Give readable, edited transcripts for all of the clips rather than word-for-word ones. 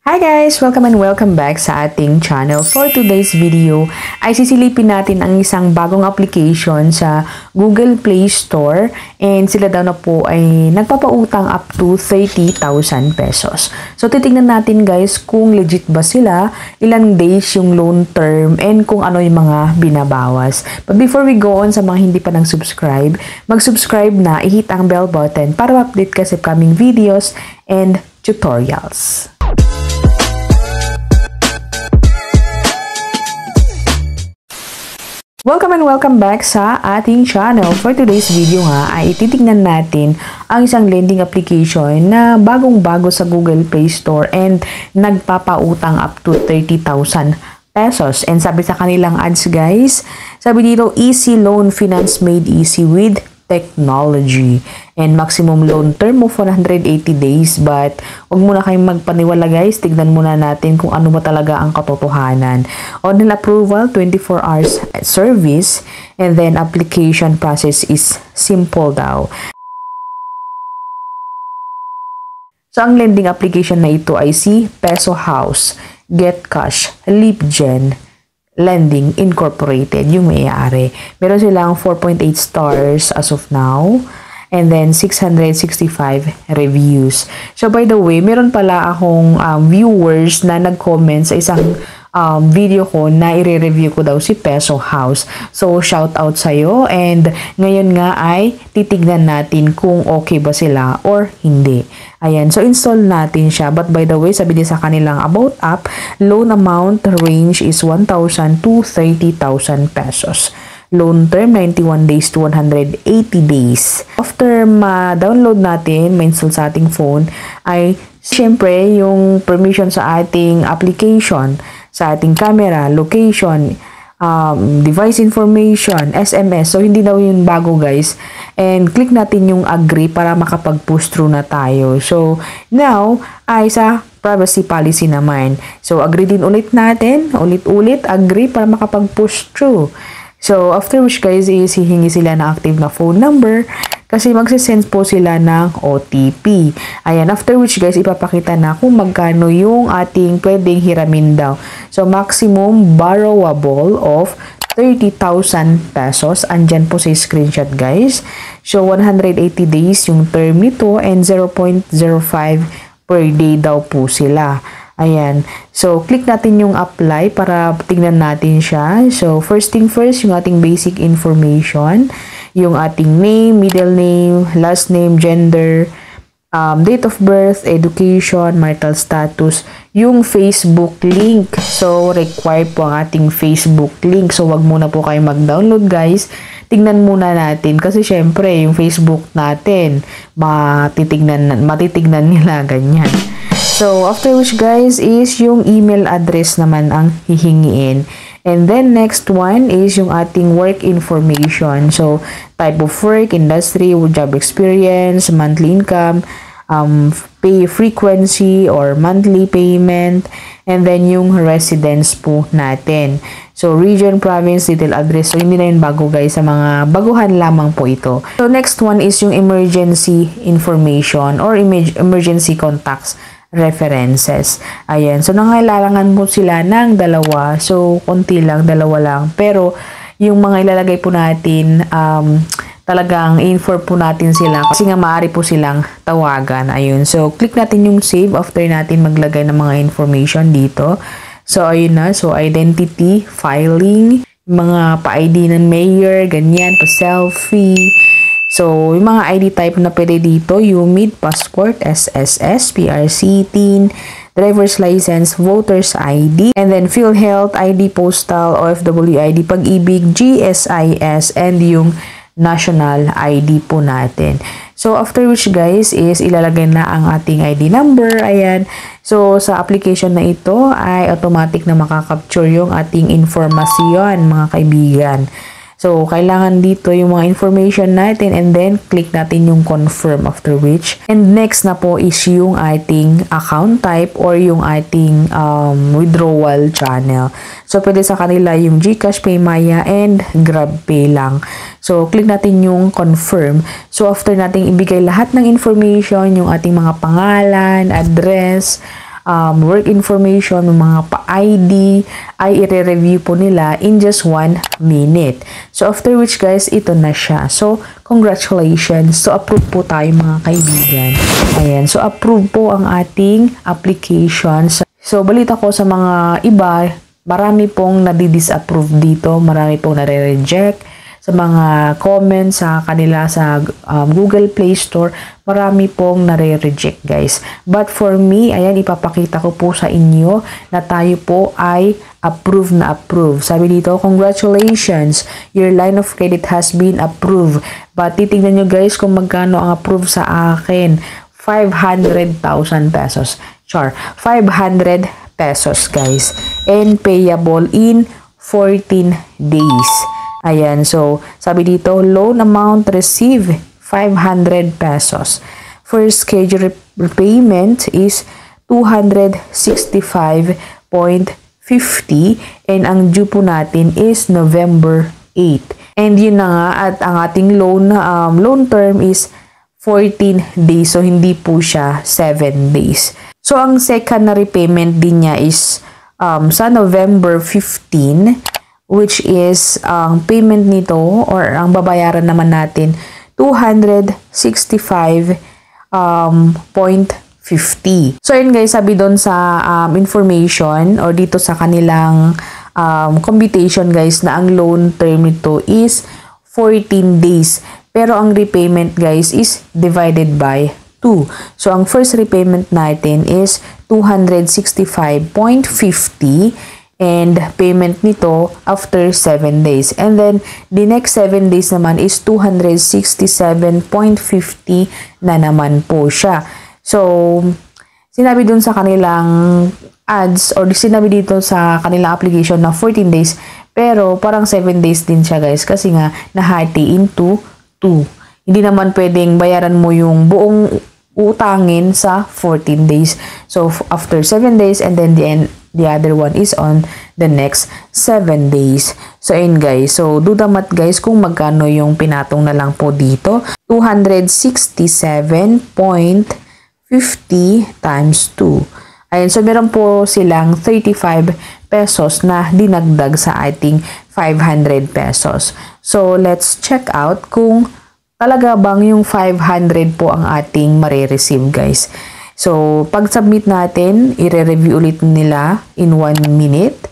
Hi guys! Welcome and welcome back sa ating channel. For today's video ay sisilipin natin ang isang bagong application sa Google Play Store and sila daw na po ay nagpapautang up to 30,000 pesos. So titignan natin guys kung legit ba sila, ilang days yung loan term and kung ano yung mga binabawas. But before we go on sa mga hindi pa nang subscribe, mag-subscribe na, i-hit ang bell button para update ka sa upcoming videos and tutorials. Welcome and welcome back sa ating channel. For today's video nga ay ititignan natin ang isang lending application na bagong-bago sa Google Play Store and nagpapautang up to 30,000 pesos. And sabi sa kanilang ads guys, sabi dito, easy loan finance made easy with technology and maximum loan term of 180 days. But huwag muna kayong magpaniwala guys, tignan muna natin kung ano ba talaga ang katotohanan. Online approval, 24 hours service, and then application process is simple daw. So ang lending application na ito ay si Peso House, GetCash, LeapGen Lending Incorporated, yung may-ari. Meron silang 4.8 stars as of now. And then, 665 reviews. So, by the way, meron pala akong viewers na nag-comment sa isang video ko na i-review ko daw si Peso House. So, shout out sa'yo. And ngayon nga ay titignan natin kung okay ba sila or hindi. Ayan. So, install natin siya. But by the way, sabi din sa kanilang about app, loan amount range is 1,000 to 30,000 pesos. Loan term, 91 days to 180 days. After ma-download natin, ma-install sa ating phone, ay syempre yung permission sa ating application, sa ating camera, location, device information, SMS. So, hindi daw yun bago guys. And click natin yung agree para makapag-push through na tayo. So, now, ay sa privacy policy naman. So, agree din ulit natin. Ulit-ulit, agree para makapag-push through. So, after which guys is hihingi sila ng active na phone number kasi magsisend po sila ng OTP. Ayan, after which guys ipapakita na kung magkano yung ating pwedeng hiramin daw. So, maximum borrowable of 30,000 pesos. Andyan po sa screenshot guys. So, 180 days yung term nito and 0.05 per day daw po sila. Ayan. So, click natin yung apply para tingnan natin siya. So, first thing first, yung ating basic information. Yung ating name, middle name, last name, gender, date of birth, education, marital status, yung Facebook link. So, required po ang ating Facebook link. So, wag muna po kayo mag-download guys. Tingnan muna natin kasi syempre yung Facebook natin matitignan nila ganyan. So, after which guys is yung email address naman ang hihingiin. And then next one is yung ating work information. So, type of work, industry, job experience, monthly income, pay frequency or monthly payment, and then yung residence po natin. So, region, province, detail address. So, hindi na yun bago guys, sa mga baguhan lamang po ito. So, next one is yung emergency information or emergency contacts references. Ayan. So, nangailangan po sila ng dalawa. So, konti lang, dalawa lang. Pero, yung mga ilalagay po natin, talagang inform po natin sila kasi nga maaari po silang tawagan. Ayun. So, click natin yung save after natin maglagay ng mga information dito. So, ayun na. So, identity, filing, mga pa-ID ng mayor, ganyan, pa-selfie. So, yung mga ID type na pwede dito, UMID, passport, SSS, PRC, TIN, driver's license, voter's ID, and then PhilHealth ID, postal, OFW ID, pag-ibig, GSIS, and yung national ID po natin. So, after which guys is ilalagay na ang ating ID number. Ayan. So, sa application na ito ay automatic na makakapture yung ating informasyon mga kaibigan. So, kailangan dito yung mga information natin and then click natin yung confirm after which. And next na po is yung ating account type or yung ating withdrawal channel. So, pwede sa kanila yung GCash, PayMaya, and GrabPay lang. So, click natin yung confirm. So, after nating ibigay lahat ng information, yung ating mga pangalan, address, work information, yung mga pa-ID, ay i-review po nila in just 1 minute. So, after which guys, ito na siya. So, congratulations. So, approve po tayo mga kaibigan. Ayan. So, approve po ang ating applications. So, balita ko sa mga iba, marami pong nadi-disapprove dito. Marami pong nare-reject. Sa mga comments sa kanila sa Google Play Store, marami pong nare-reject guys. But for me, ayan, ipapakita ko po sa inyo na tayo po ay approve na approve. Sabi dito, congratulations, your line of credit has been approved. But titignan nyo guys kung magkano ang approve sa akin. 500,000 pesos. Char, 500 pesos guys. And payable in 14 days. Ayan, so sabi dito, loan amount received 500 pesos. First schedule repayment is 265.50 and ang due po natin is November 8. And yun na nga, at ang ating loan term is 14 days, so hindi po siya 7 days. So ang second na repayment din niya is sa November 15, which is ang payment nito or ang babayaran naman natin 265.50. So yun guys, sabi doon sa information or dito sa kanilang computation guys na ang loan term nito is 14 days. Pero ang repayment guys is divided by 2. So ang first repayment natin is 265.50 and payment nito after 7 days. And then, the next 7 days naman is 267.50 na naman po siya. So, sinabi dun sa kanilang ads or sinabi dito sa kanilang application na 14 days, pero parang 7 days din siya guys kasi nga nahati into 2. Hindi naman pwedeng bayaran mo yung buong utangin sa 14 days. So, after 7 days and then the other one is on the next 7 days. So, ayun guys. So, do the math guys kung magkano yung pinatong na lang po dito. 267.50 times 2. Ayun. So, meron po silang 35 pesos na dinagdag sa ating 500 pesos. So, let's check out kung talaga bang yung 500 po ang ating marireceive guys. So, pag-submit natin, i-review ulit nila in 1 minute.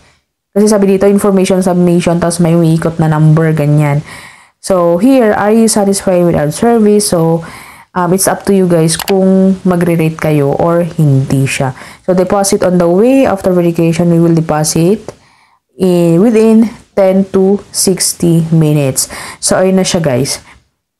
Kasi sabi dito, information submission, tapos may umiikot na number, ganyan. So, here, are you satisfied with our service? So, it's up to you guys kung magre-rate kayo or hindi siya. So, deposit on the way. After verification, we will deposit within 10 to 60 minutes. So, ayun na siya guys.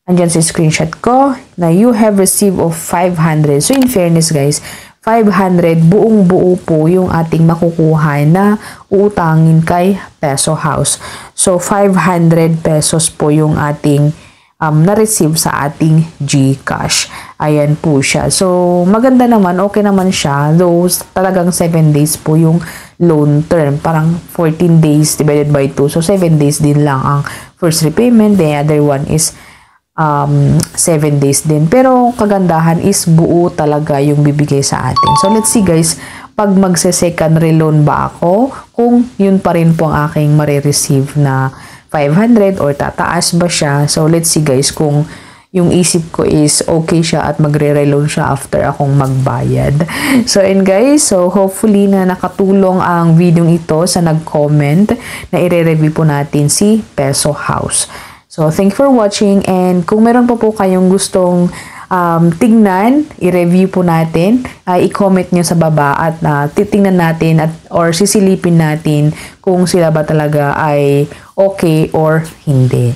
Andyan sa screenshot ko na you have received of 500. So, in fairness guys, 500 buong-buo po yung ating makukuha na utangin kay Peso House. So, 500 pesos po yung ating na-receive sa ating GCash. Ayan po siya. So, maganda naman, okay naman siya. Though, talagang 7 days po yung loan term. Parang 14 days divided by 2. So, 7 days din lang ang first repayment. The other one is 7 days din. Pero kagandahan is buo talaga yung bibigay sa atin. So let's see guys, pag magse-second reloan ba ako, kung yun pa rin po ang aking marireceive na 500 or tataas ba siya. So let's see guys kung yung isip ko is okay siya at magre-reloan siya after akong magbayad. So and guys, so hopefully na nakatulong ang video ito sa nag-comment na i-review po natin si Peso House. So, thank you for watching, and kung meron pa po kayong gustong tingnan, i-review po natin, i-comment nyo sa baba at titingnan natin or sisilipin natin kung sila ba talaga ay okay or hindi.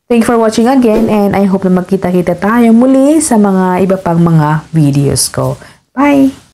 Thank you for watching again, and I hope na magkita-kita tayo muli sa mga iba pang mga videos ko. Bye!